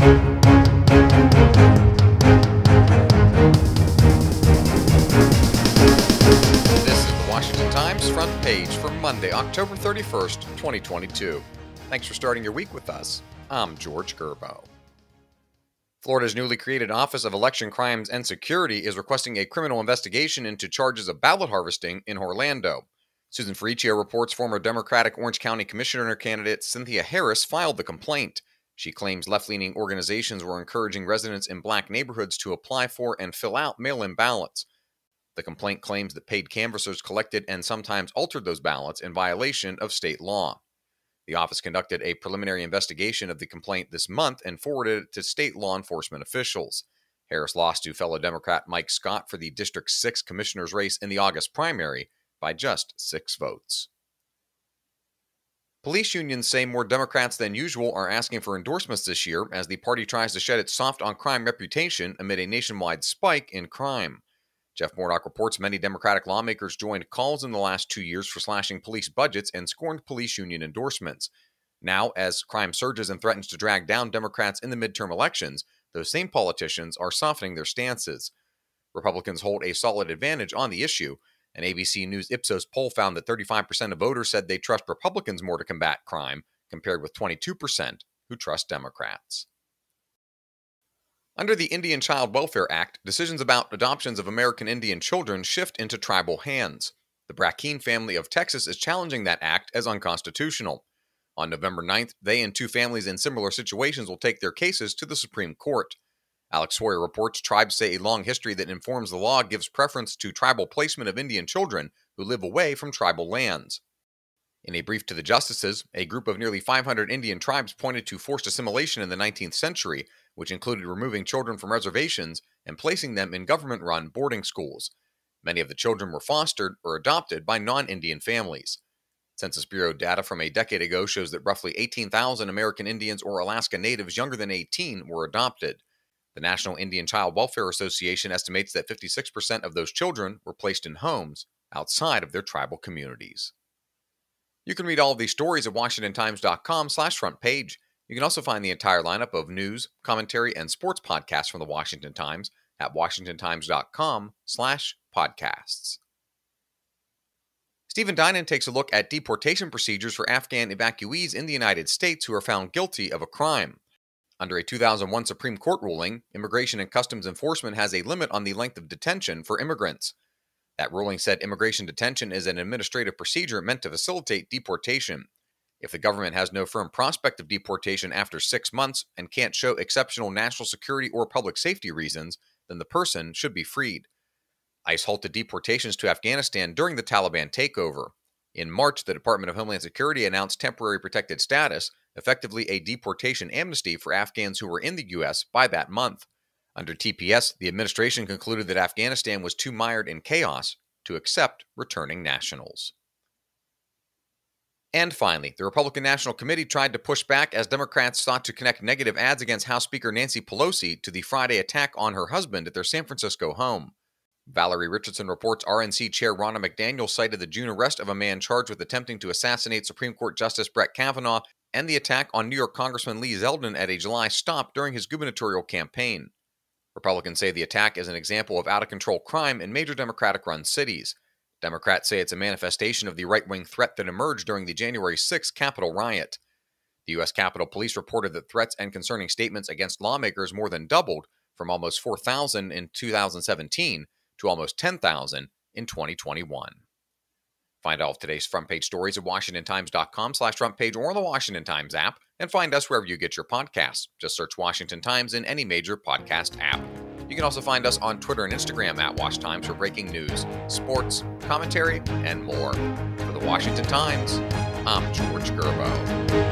This is the Washington Times front page for Monday, October 31st, 2022. Thanks for starting your week with us. I'm George Gerbo. Florida's newly created Office of Election Crimes and Security is requesting a criminal investigation into charges of ballot harvesting in Orlando. Susan Ferricchio reports former Democratic Orange County Commissioner candidate Cynthia Harris filed the complaint. She claims left-leaning organizations were encouraging residents in black neighborhoods to apply for and fill out mail-in ballots. The complaint claims that paid canvassers collected and sometimes altered those ballots in violation of state law. The office conducted a preliminary investigation of the complaint this month and forwarded it to state law enforcement officials. Harris lost to fellow Democrat Mike Scott for the District 6 commissioner's race in the August primary by just 6 votes. Police unions say more Democrats than usual are asking for endorsements this year as the party tries to shed its soft-on-crime reputation amid a nationwide spike in crime. Jeff Murdoch reports many Democratic lawmakers joined calls in the last 2 years for slashing police budgets and scorned police union endorsements. Now, as crime surges and threatens to drag down Democrats in the midterm elections, those same politicians are softening their stances. Republicans hold a solid advantage on the issue. An ABC News Ipsos poll found that 35% of voters said they trust Republicans more to combat crime, compared with 22% who trust Democrats. Under the Indian Child Welfare Act, decisions about adoptions of American Indian children shift into tribal hands. The Brackeen family of Texas is challenging that act as unconstitutional. On November 9th, they and 2 families in similar situations will take their cases to the Supreme Court. Alex Sawyer reports tribes say a long history that informs the law gives preference to tribal placement of Indian children who live away from tribal lands. In a brief to the justices, a group of nearly 500 Indian tribes pointed to forced assimilation in the 19th century, which included removing children from reservations and placing them in government-run boarding schools. Many of the children were fostered or adopted by non-Indian families. Census Bureau data from a decade ago shows that roughly 18,000 American Indians or Alaska Natives younger than 18 were adopted. The National Indian Child Welfare Association estimates that 56% of those children were placed in homes outside of their tribal communities. You can read all of these stories at WashingtonTimes.com/front page. You can also find the entire lineup of news, commentary, and sports podcasts from the Washington Times at WashingtonTimes.com/podcasts. Stephen Dinan takes a look at deportation procedures for Afghan evacuees in the United States who are found guilty of a crime. Under a 2001 Supreme Court ruling, Immigration and Customs Enforcement has a limit on the length of detention for immigrants. That ruling said immigration detention is an administrative procedure meant to facilitate deportation. If the government has no firm prospect of deportation after 6 months and can't show exceptional national security or public safety reasons, then the person should be freed. ICE halted deportations to Afghanistan during the Taliban takeover. In March, the Department of Homeland Security announced temporary protected status, effectively a deportation amnesty for Afghans who were in the U.S. by that month. Under TPS, the administration concluded that Afghanistan was too mired in chaos to accept returning nationals. And finally, the Republican National Committee tried to push back as Democrats sought to connect negative ads against House Speaker Nancy Pelosi to the Friday attack on her husband at their San Francisco home. Valerie Richardson reports RNC Chair Ronna McDaniel cited the June arrest of a man charged with attempting to assassinate Supreme Court Justice Brett Kavanaugh and the attack on New York Congressman Lee Zeldin at a July stop during his gubernatorial campaign. Republicans say the attack is an example of out-of-control crime in major Democratic-run cities. Democrats say it's a manifestation of the right-wing threat that emerged during the January 6th Capitol riot. The U.S. Capitol Police reported that threats and concerning statements against lawmakers more than doubled from almost 4,000 in 2017 to almost 10,000 in 2021. Find all of today's front page stories at WashingtonTimes.com/front page or on the Washington Times app, and find us wherever you get your podcasts. Just search Washington Times in any major podcast app. You can also find us on Twitter and Instagram at Wash Times for breaking news, sports, commentary, and more. For the Washington Times, I'm George Gerbo.